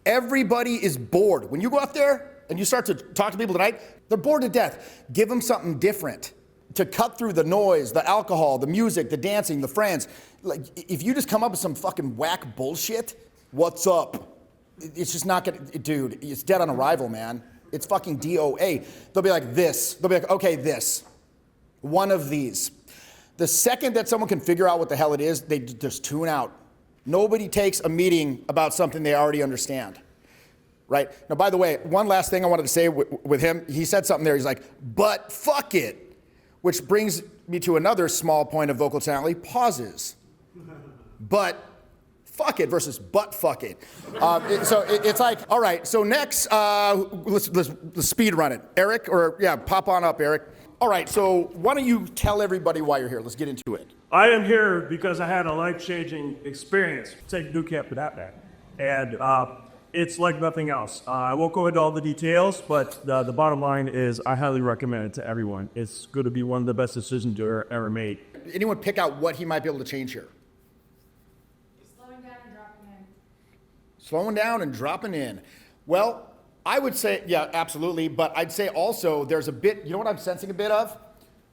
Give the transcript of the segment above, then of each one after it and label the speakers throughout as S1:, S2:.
S1: Everybody is bored. When you go out there and you start to talk to people tonight, they're bored to death. Give them something different to cut through the noise, the alcohol, the music, the dancing, the friends. Like, if you just come up with some fucking whack bullshit, what's up? It's just not gonna, dude, it's dead on arrival, man. It's fucking DOA. They'll be like this. They'll be like, okay, this. One of these. The second that someone can figure out what the hell it is, they just tune out. Nobody takes a meeting about something they already understand, right? Now, by the way, one last thing I wanted to say with him, he said something there, he's like, but fuck it, which brings me to another small point of vocal talent, pauses. But fuck it versus but fuck it. It's like, all right, so next, let's speed run it. Eric, pop on up, Eric. All right, so why don't you tell everybody why you're here? Let's get into it.
S2: I am here because I had a life-changing experience. Take boot camp for that. And it's like nothing else. I won't go into all the details, but the bottom line is I highly recommend it to everyone. It's going to be one of the best decisions you ever made.
S1: Anyone pick out what he might be able to change here?
S3: Slowing down and dropping in.
S1: Slowing down and dropping in. Well, I would say, yeah, absolutely. But I'd say also there's a bit, you know what I'm sensing a bit of?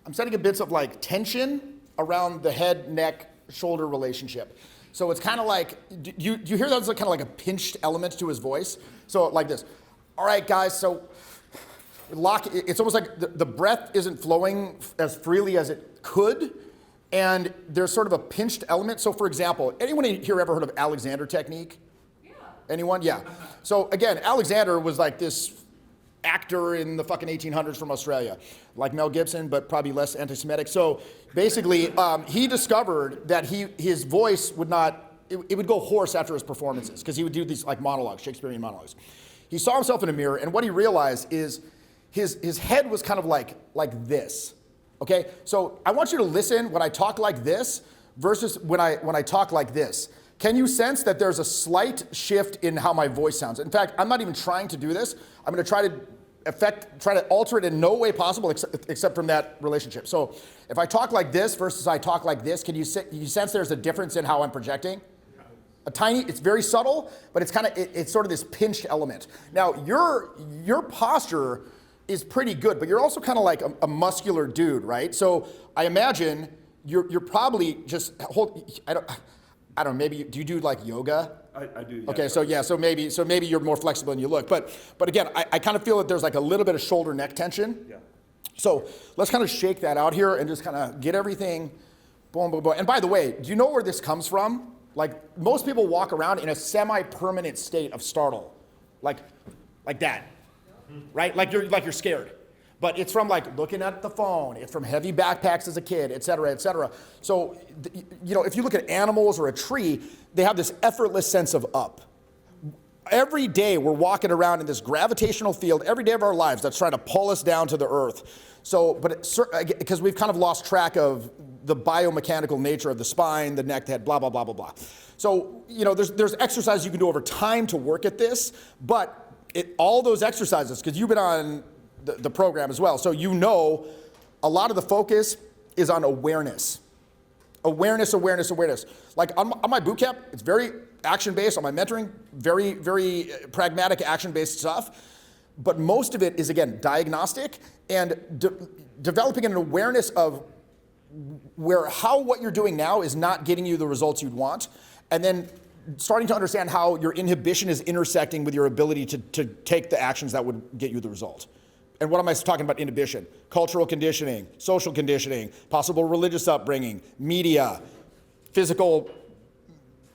S1: I'm sensing a bit of like tension around the head, neck, shoulder relationship. So it's kind of like, do you hear that as kind of like a pinched element to his voice? So like this, all right, guys, so it's almost like the breath isn't flowing as freely as it could, and there's sort of a pinched element. So for example, anyone here ever heard of Alexander technique?
S3: Yeah.
S1: Anyone? Yeah. So again, Alexander was like this actor in the fucking 1800s from Australia, like Mel Gibson, but probably less anti-Semitic. So basically, he discovered that his voice would not, it would go hoarse after his performances, because he would do these like monologues, Shakespearean monologues. He saw himself in a mirror, and what he realized is his head was kind of like this, okay? So I want you to listen when I talk like this versus when I talk like this. Can you sense that there's a slight shift in how my voice sounds? In fact, I'm not even trying to do this. I'm going to try to alter it in no way possible except from that relationship. So if I talk like this versus I talk like this, can you sense there's a difference in how I'm projecting? A tiny, it's very subtle, but it's sort of this pinched element. Now your posture is pretty good, but you're also kind of like a muscular dude, right? So I imagine you're probably just I don't know, maybe, do you do like yoga?
S4: I do, yeah.
S1: Okay, so maybe you're more flexible than you look. But again, I kind of feel that there's like a little bit of shoulder neck tension.
S4: Yeah.
S1: So let's kind of shake that out here and just kind of get everything, boom, boom, boom. And by the way, do you know where this comes from? Like most people walk around in a semi-permanent state of startle, like that, right? Like you're scared. But it's from like looking at the phone, it's from heavy backpacks as a kid, et cetera, et cetera. So, if you look at animals or a tree, they have this effortless sense of up. Every day we're walking around in this gravitational field, every day of our lives that's trying to pull us down to the earth. So, because we've kind of lost track of the biomechanical nature of the spine, the neck, the head, blah, blah, blah, blah, blah. So, there's exercises you can do over time to work at this, but all those exercises, because you've been on the program as well. So a lot of the focus is on awareness. Awareness. Like on my boot camp, it's very action-based. On my mentoring, very, very pragmatic action-based stuff. But most of it is, again, diagnostic and developing an awareness of how what you're doing now is not getting you the results you'd want. And then starting to understand how your inhibition is intersecting with your ability to take the actions that would get you the result. And what am I talking about inhibition? Cultural conditioning, social conditioning, possible religious upbringing, media, physical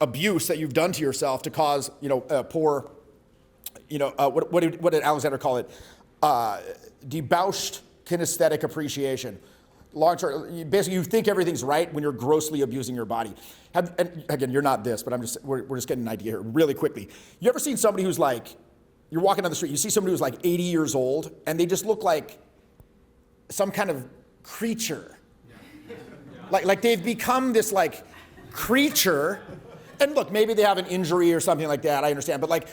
S1: abuse that you've done to yourself to cause, poor, what did Alexander call it? Debauched kinesthetic appreciation. Long-term, basically you think everything's right when you're grossly abusing your body. And again, you're not this, but we're just getting an idea here really quickly. You ever seen somebody who's like, you're walking down the street, you see somebody who's like 80 years old, and they just look like some kind of creature. Like they've become this like creature. And look, maybe they have an injury or something like that, I understand. But like,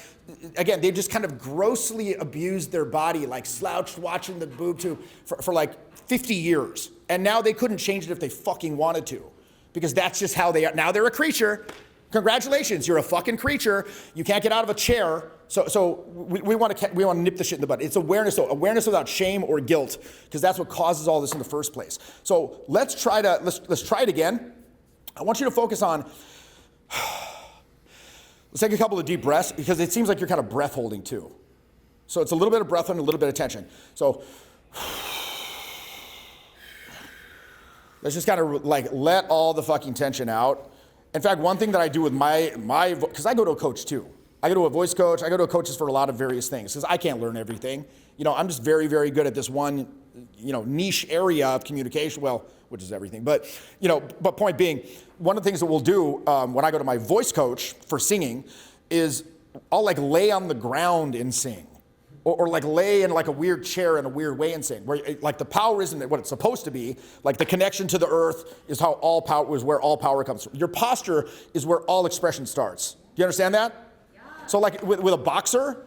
S1: again, they've just kind of grossly abused their body, like slouched watching the boob tube for like 50 years. And now they couldn't change it if they fucking wanted to. Because that's just how they are. Now they're a creature. Congratulations, you're a fucking creature. You can't get out of a chair. So we want to nip the shit in the bud. It's awareness, though. Awareness without shame or guilt, because that's what causes all this in the first place. So let's try it again. I want you to focus on. Let's take a couple of deep breaths, because it seems like you're kind of breath holding too. So it's a little bit of breath and a little bit of tension. So let's just kind of like let all the fucking tension out. In fact, one thing that I do with my because I go to a coach too. I go to a voice coach. I go to coaches for a lot of various things because I can't learn everything. I'm just very, very good at this one, niche area of communication. Well, which is everything. But, but point being, one of the things that we'll do when I go to my voice coach for singing is I'll like lay on the ground and sing. Or like lay in like a weird chair in a weird way and sing, where like the power isn't what it's supposed to be. Like the connection to the earth is how where all power comes from. Your posture is where all expression starts. Do you understand that? Yeah. So like with a boxer,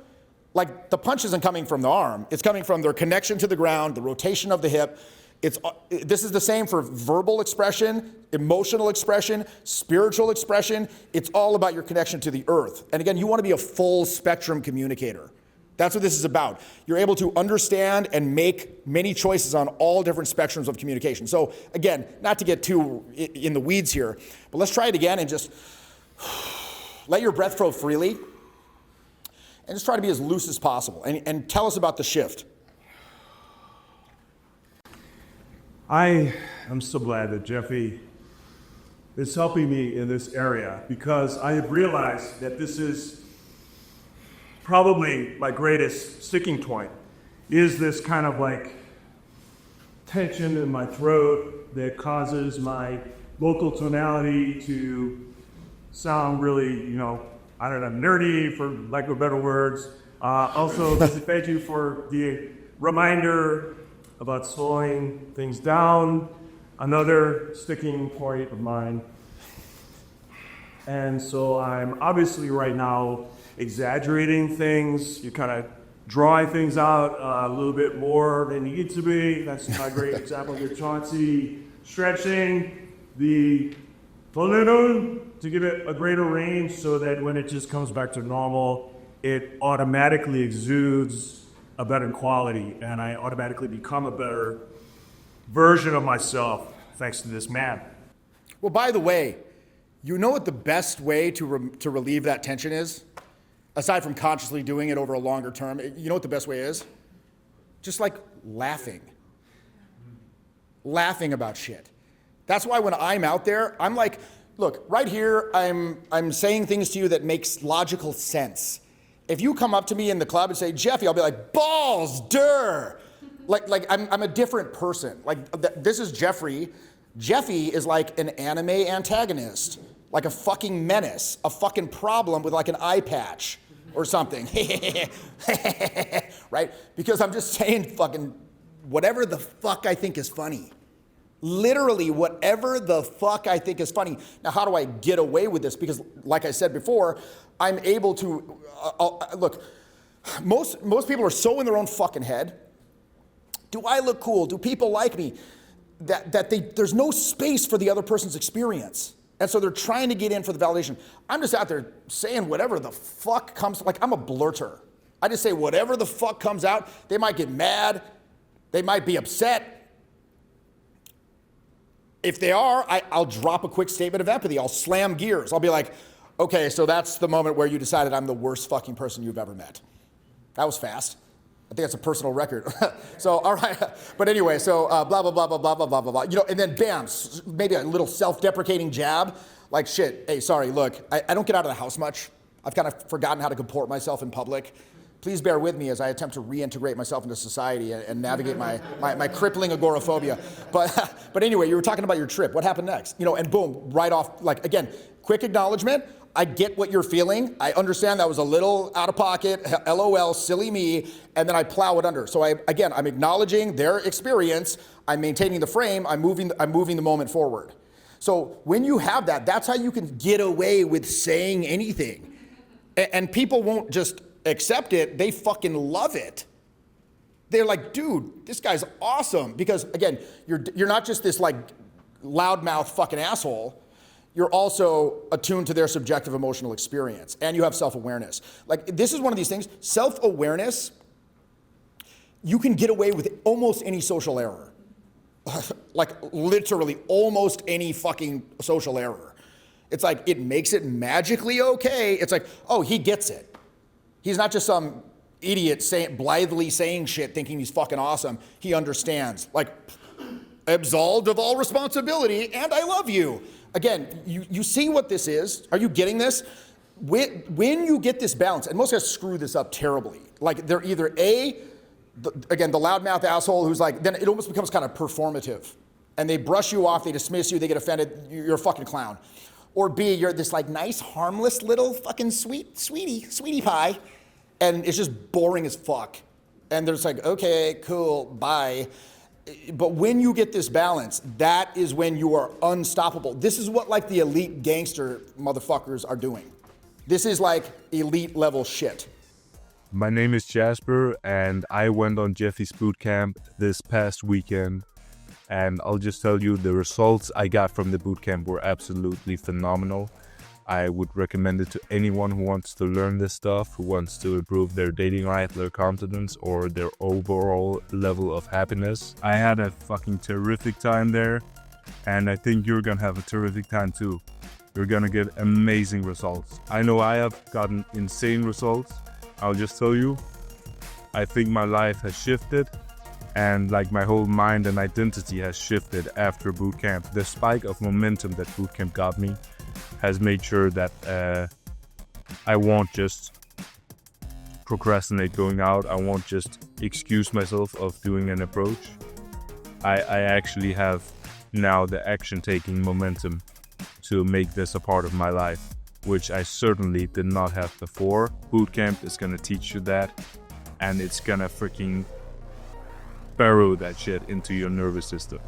S1: like the punch isn't coming from the arm. It's coming from their connection to the ground, the rotation of the hip. This is the same for verbal expression, emotional expression, spiritual expression. It's all about your connection to the earth. And again, you want to be a full spectrum communicator. That's what this is about. You're able to understand and make many choices on all different spectrums of communication. So again, not to get too in the weeds here, but let's try it again and just let your breath flow freely and just try to be as loose as possible and tell us about the shift.
S2: I am so glad that Jeffy is helping me in this area, because I have realized that this is probably my greatest sticking point, is this kind of like tension in my throat that causes my vocal tonality to sound really, I don't know, nerdy, for lack of better words. Also, thank you for the reminder about slowing things down, another sticking point of mine. And so I'm obviously right now exaggerating things. You kind of drawing things out a little bit more than you need to be. That's a great example of your Chauncey stretching the balloon to give it a greater range so that when it just comes back to normal, it automatically exudes a better quality, and I automatically become a better version of myself thanks to this man.
S1: Well, by the way, you know what the best way to relieve that tension is? Aside from consciously doing it over a longer term, you know what the best way is? Just like laughing. Laughing about shit. That's why when I'm out there, I'm like, look, right here, I'm saying things to you that makes logical sense. If you come up to me in the club and say, Jeffy, I'll be like, balls, durr. Like I'm a different person. Like this is Jeffrey. Jeffy is like an anime antagonist, like a fucking menace, a fucking problem with like an eye patch or something. Right? Because I'm just saying fucking whatever the fuck I think is funny. Literally whatever the fuck I think is funny. Now, how do I get away with this? Because like I said before, I'm able to, look, most people are so in their own fucking head. Do I look cool? Do people like me? There's no space for the other person's experience. And so they're trying to get in for the validation. I'm just out there saying whatever the fuck comes, like I'm a blurter. I just say whatever the fuck comes out. They might get mad. They might be upset. If they are, I'll drop a quick statement of empathy. I'll slam gears. I'll be like, okay, so that's the moment where you decided I'm the worst fucking person you've ever met. That was fast. I think that's a personal record. So, all right. But anyway, so blah, blah, blah, blah, blah, blah, blah, blah. And then bam, maybe a little self-deprecating jab. Like, shit, hey, sorry, look, I don't get out of the house much. I've kind of forgotten how to comport myself in public. Please bear with me as I attempt to reintegrate myself into society and navigate my crippling agoraphobia. But anyway, you were talking about your trip. What happened next? And boom, right off, like, again, quick acknowledgement. I get what you're feeling. I understand that was a little out of pocket, LOL, silly me, and then I plow it under. So I'm acknowledging their experience. I'm maintaining the frame. I'm moving the moment forward. So when you have that, that's how you can get away with saying anything. And people won't just accept it, they fucking love it. They're like, dude, this guy's awesome. Because again, you're not just this like loudmouth fucking asshole. you're also attuned to their subjective emotional experience, and you have self-awareness. Like, this is one of these things, self-awareness, you can get away with almost any social error. Like, literally almost any fucking social error. It's like, it makes it magically okay. It's like, oh, he gets it. He's not just some idiot blithely saying shit thinking he's fucking awesome. He understands. Like, absolved of all responsibility, and I love you. Again, you see what this is? Are you getting this? When you get this balance, and most guys screw this up terribly. Like, they're either the loudmouth asshole who's like, then it almost becomes kind of performative. And they brush you off, they dismiss you, they get offended, you're a fucking clown. Or B, you're this like nice, harmless little fucking sweetie pie. And it's just boring as fuck. And they're just like, okay, cool, bye. But when you get this balance, that is when you are unstoppable. This is what like the elite gangster motherfuckers are doing. This is like elite level shit.
S4: My name is Jasper, and I went on Jeffy's boot camp this past weekend. And I'll just tell you, the results I got from the boot camp were absolutely phenomenal. I would recommend it to anyone who wants to learn this stuff, who wants to improve their dating life, their confidence, or their overall level of happiness. I had a fucking terrific time there, and I think you're gonna have a terrific time too. You're gonna get amazing results. I know I have gotten insane results. I'll just tell you, I think my life has shifted, and like my whole mind and identity has shifted after boot camp. The spike of momentum that boot camp got me has made sure that I won't just procrastinate going out. I won't just excuse myself of doing an approach. I actually have now the action-taking momentum to make this a part of my life, which I certainly did not have before. Boot camp is gonna teach you that, and it's gonna freaking burrow that shit into your nervous system.